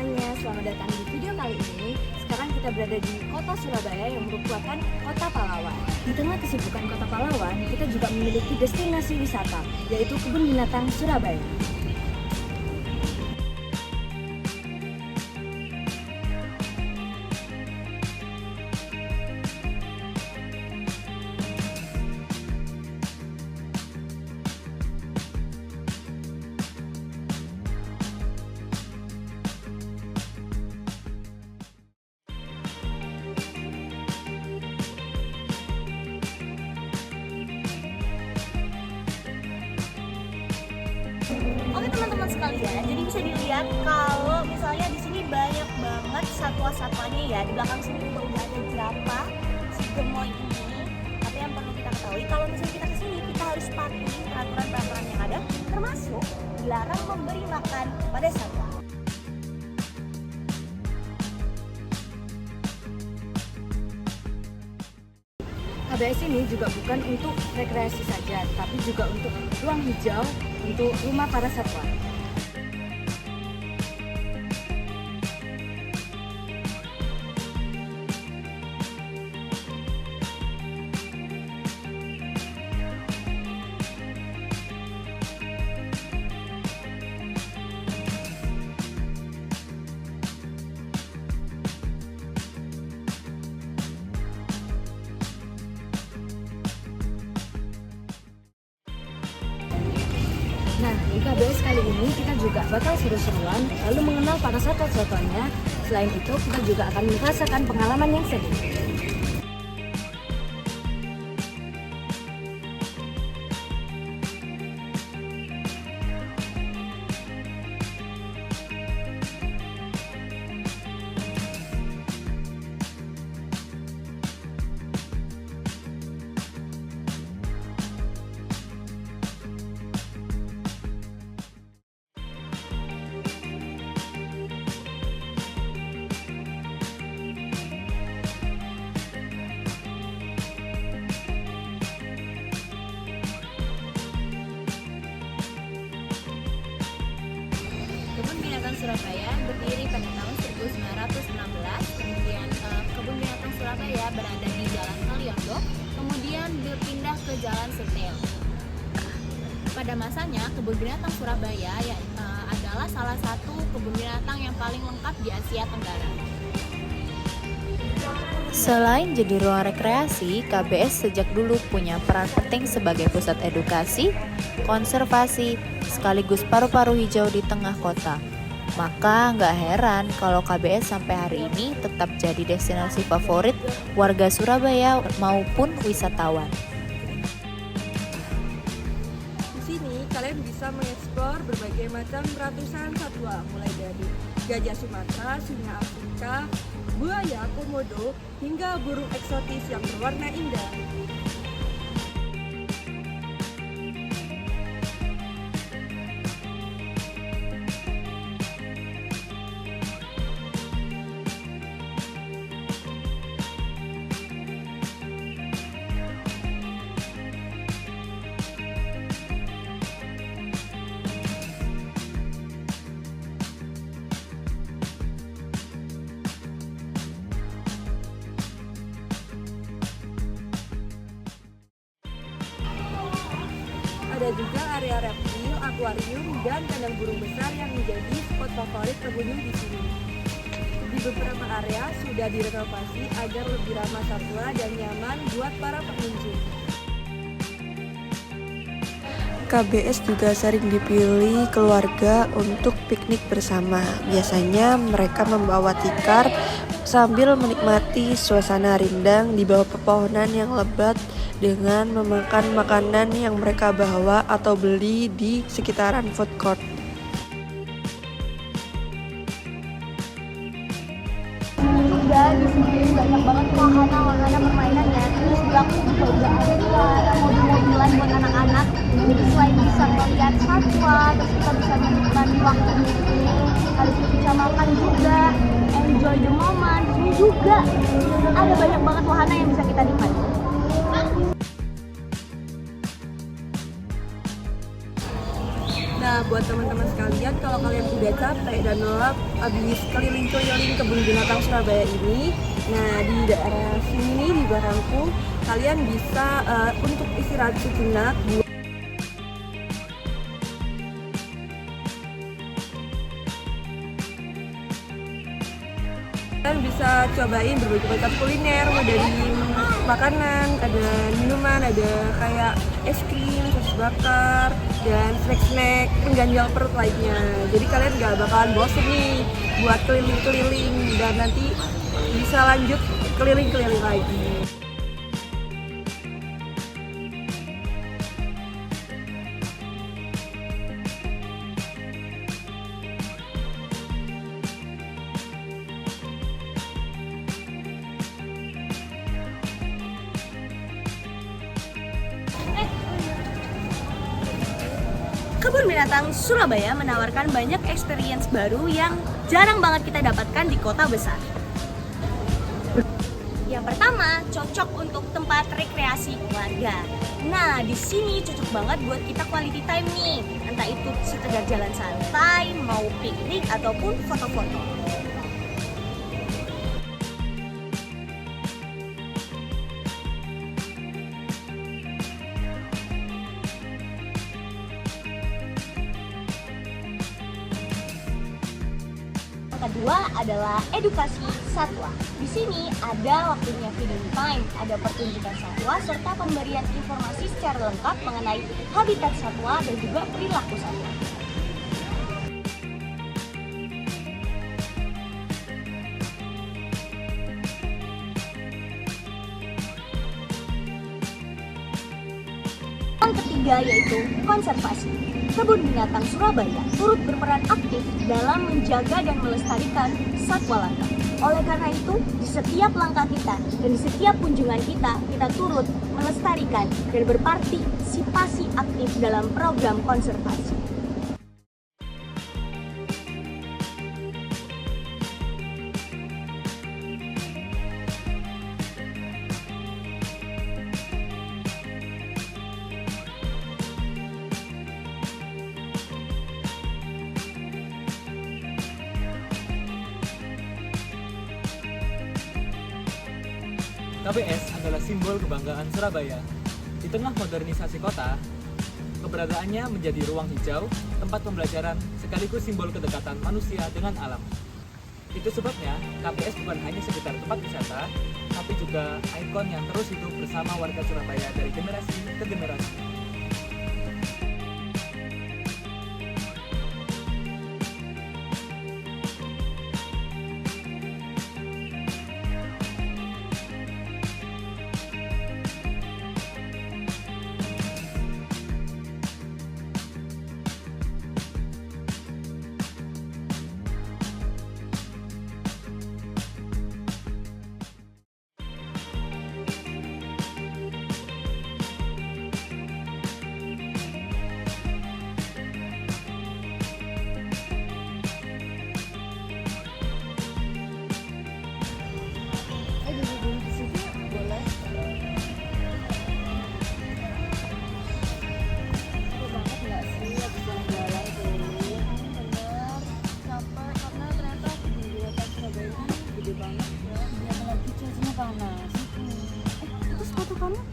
semuanya, selamat datang di video kali ini. Sekarang kita berada di kota Surabaya yang merupakan kota pahlawan. Di tengah kesibukan kota pahlawan, kita juga memiliki destinasi wisata, yaitu Kebun Binatang Surabaya. Oke teman-teman sekalian, jadi bisa dilihat kalau misalnya di sini banyak banget satwa-satwanya ya. Di belakang sini juga udah ada jerapah, si gemoy ini. Tapi yang perlu kita ketahui, kalau misalnya kita kesini, kita harus patuhi peraturan-peraturan yang ada, termasuk dilarang memberi makan pada satwa. KBS ini juga bukan untuk rekreasi saja, tapi juga untuk ruang hijau, untuk rumah para satwa. Nah, di KBS kali ini kita juga bakal seru-seruan, lalu mengenal para satwa-satwanya. Selain itu, kita juga akan merasakan pengalaman yang seru. Kebun Binatang Surabaya berdiri pada tahun 1916, kemudian Kebun Binatang Surabaya berada di Jalan Kaliondo, kemudian berpindah ke Jalan Setel. Pada masanya, Kebun Binatang Surabaya adalah salah satu kebun binatang yang paling lengkap di Asia Tenggara. Selain jadi ruang rekreasi, KBS sejak dulu punya peran penting sebagai pusat edukasi, konservasi, sekaligus paru-paru hijau di tengah kota. Maka nggak heran kalau KBS sampai hari ini tetap jadi destinasi favorit warga Surabaya maupun wisatawan. Di sini kalian bisa mengeksplor berbagai macam ratusan satwa, mulai dari gajah Sumatera, singa Afrika, buaya komodo, hingga burung eksotis yang berwarna indah. Ada juga area reptil, akuarium, dan kandang burung besar yang menjadi spot favorit pengunjung di sini. Di beberapa area sudah direnovasi agar lebih ramah satwa dan nyaman buat para pengunjung. KBS juga sering dipilih keluarga untuk piknik bersama. Biasanya mereka membawa tikar sambil menikmati suasana rindang di bawah pepohonan yang lebat dengan memakan makanan yang mereka bawa atau beli di sekitaran food court. Juga di sini banyak banget wahana-wahana permainannya. Terus belakang juga ada mobil-mobilan buat anak-anak. Jadi selain bisa melihat satwa, terus kita bisa menikmati waktu piknik, habis itu bisa makan juga, enjoy the moment. Ini juga ada banyak banget wahana yang bisa kita nikmati. Nah, buat teman-teman sekalian, kalau kalian udah capek dan lelah habis keliling-keliling kebun binatang Surabaya ini. Nah, di daerah sini di belakangku kalian bisa untuk istirahat sejenak. Kalian bisa cobain berbagai macam kuliner, mulai dari makanan, ada minuman, ada kayak es krim, sosis bakar, dan snack-snack pengganjal perut lainnya. Jadi kalian gak bakalan bosen nih buat keliling-keliling dan nanti bisa lanjut keliling-keliling lagi. Kebun Binatang Surabaya menawarkan banyak experience baru yang jarang banget kita dapatkan di kota besar. Yang pertama, cocok untuk tempat rekreasi keluarga. Nah, di sini cocok banget buat kita quality time nih. Entah itu sekedar jalan santai, mau piknik ataupun foto-foto. Kedua adalah edukasi satwa. Di sini ada waktunya feeding time, ada pertunjukan satwa serta pemberian informasi secara lengkap mengenai habitat satwa dan juga perilaku satwa. Yang ketiga yaitu konservasi. Kebun Binatang Surabaya turut berperan aktif dalam menjaga dan melestarikan satwa langka. Oleh karena itu, di setiap langkah kita dan di setiap kunjungan kita turut melestarikan dan berpartisipasi aktif dalam program konservasi. KBS adalah simbol kebanggaan Surabaya. Di tengah modernisasi kota, keberadaannya menjadi ruang hijau, tempat pembelajaran, sekaligus simbol kedekatan manusia dengan alam. Itu sebabnya KBS bukan hanya sekedar tempat wisata, tapi juga ikon yang terus hidup bersama warga Surabaya dari generasi ke generasi.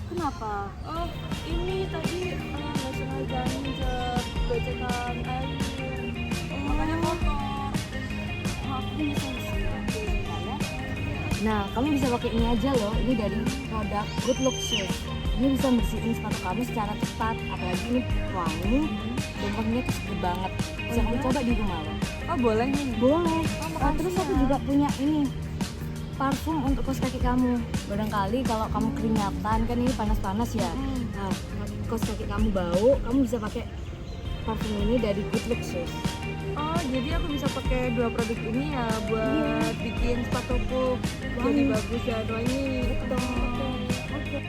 Kenapa? Oh, ini tadi nggak sengaja nginjek becekan air, makanya kotor. Aku bisa ya. Nah, kamu bisa pakai ini aja loh. Ini dari produk Good Look Shoes. Ini bisa bersihin sepatu kamu secara cepat. Apalagi ini wangi, dompetnya tuh seger banget. Bisa kamu coba di rumah lo. Oh, boleh nih. Boleh. Terus aku juga punya ini parfum untuk kaos kaki kamu. Barangkali kalau kamu keringatan, kan ini panas-panas ya. Nah, kaos kaki kamu bau, kamu bisa pakai parfum ini dari Good Look Shoes. Oh, jadi aku bisa pakai dua produk ini ya buat bikin sepatuku jadi bagus dan wangi. Betul. Oke.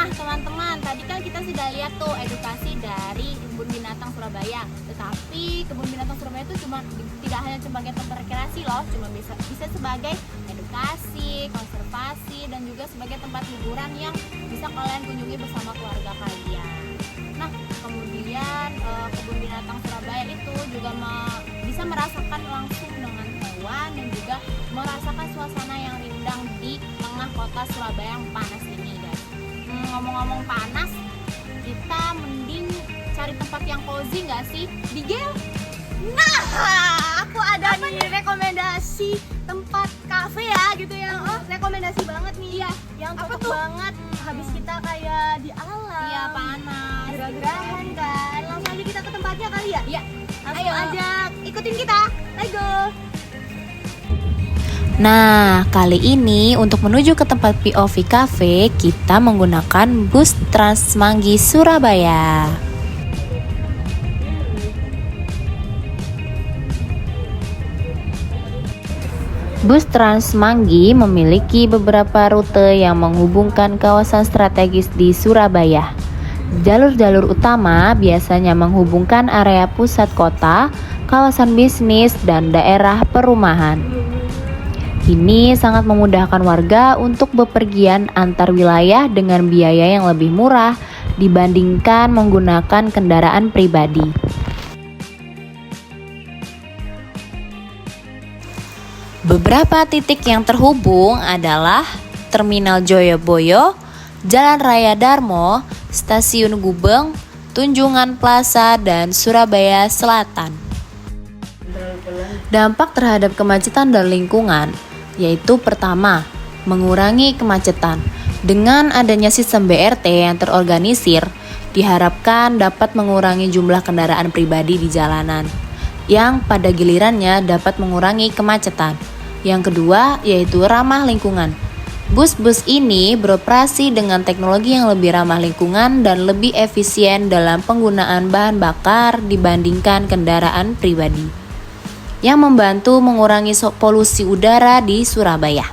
Nah teman-teman, tadi kan kita sudah lihat tuh edukasi dari Kebun Binatang Surabaya. Tetapi Kebun Binatang Surabaya itu tidak hanya sebagai tempat rekreasi loh, cuma bisa sebagai edukasi, konservasi, dan juga sebagai tempat hiburan yang bisa kalian kunjungi bersama keluarga kalian. Nah kemudian Kebun Binatang Surabaya itu juga bisa merasakan langsung dengan hewan dan juga merasakan suasana yang rindang di tengah kota Surabaya yang panas ini guys. Ngomong-ngomong panas, kita mending cari tempat yang cozy nggak sih, Bigel? Nah, aku ada nih rekomendasi tempat kafe ya gitu yang rekomendasi banget nih. Iya, yang cocok banget habis kita kayak di alam. Iya, panas. Gerah-gerahan kan. Langsung aja kita ke tempatnya kali ya? Iya. Langsung Ayo. aja ikutin kita. Let's go. Nah, kali ini untuk menuju ke tempat POV Cafe, kita menggunakan bus Trans Semanggi Surabaya. Bus Trans Semanggi memiliki beberapa rute yang menghubungkan kawasan strategis di Surabaya. Jalur-jalur utama biasanya menghubungkan area pusat kota, kawasan bisnis, dan daerah perumahan. Ini sangat memudahkan warga untuk bepergian antar wilayah dengan biaya yang lebih murah dibandingkan menggunakan kendaraan pribadi. Beberapa titik yang terhubung adalah Terminal Joyoboyo, Jalan Raya Darmo, Stasiun Gubeng, Tunjungan Plaza, dan Surabaya Selatan. Dampak terhadap kemacetan dan lingkungan yaitu pertama, mengurangi kemacetan. Dengan adanya sistem BRT yang terorganisir, diharapkan dapat mengurangi jumlah kendaraan pribadi di jalanan, yang pada gilirannya dapat mengurangi kemacetan. Yang kedua, yaitu ramah lingkungan. Bus-bus ini beroperasi dengan teknologi yang lebih ramah lingkungan dan lebih efisien dalam penggunaan bahan bakar dibandingkan kendaraan pribadi, yang membantu mengurangi polusi udara di Surabaya.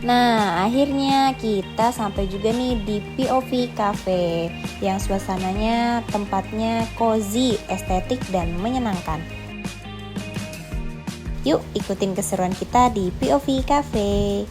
Nah, akhirnya kita sampai juga nih di POV Cafe yang suasananya tempatnya cozy, estetik, dan menyenangkan. Yuk ikutin keseruan kita di POV Cafe.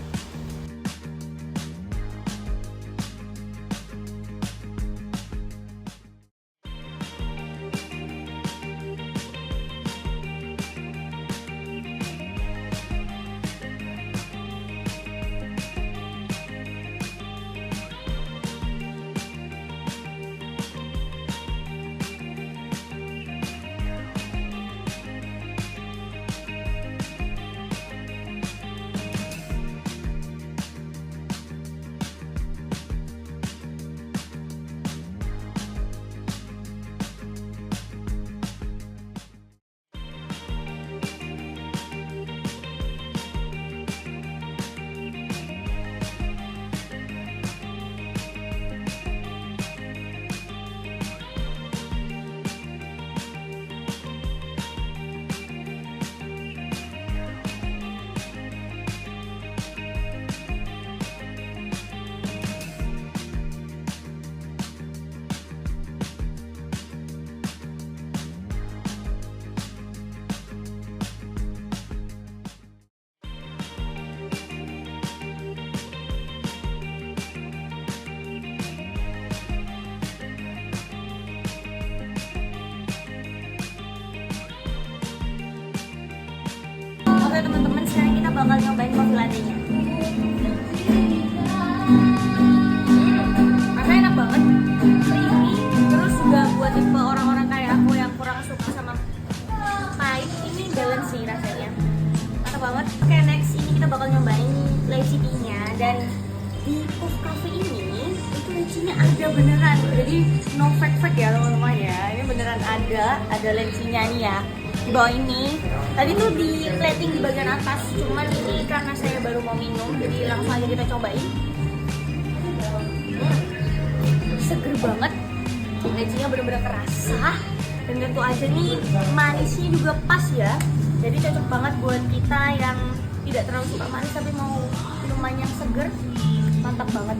Oke teman-teman, sekarang kita bakal nyobain coffee latte-nya. banget. Oke, next ini kita bakal nyobain leci tea-nya. Dan di Puff Cafe ini itu lecinya ada beneran, jadi no fake ya teman-teman ya. Ini beneran ada lecinya nih ya di bawah ini. Tadi tuh di plating di bagian atas, cuman ini karena saya baru mau minum, jadi langsung aja kita cobain. Seger banget, lecinya bener-bener kerasa, dan itu aja nih manisnya juga pas ya. Jadi cocok banget buat kita yang tidak terlalu suka manis tapi mau minuman yang seger, mantap banget.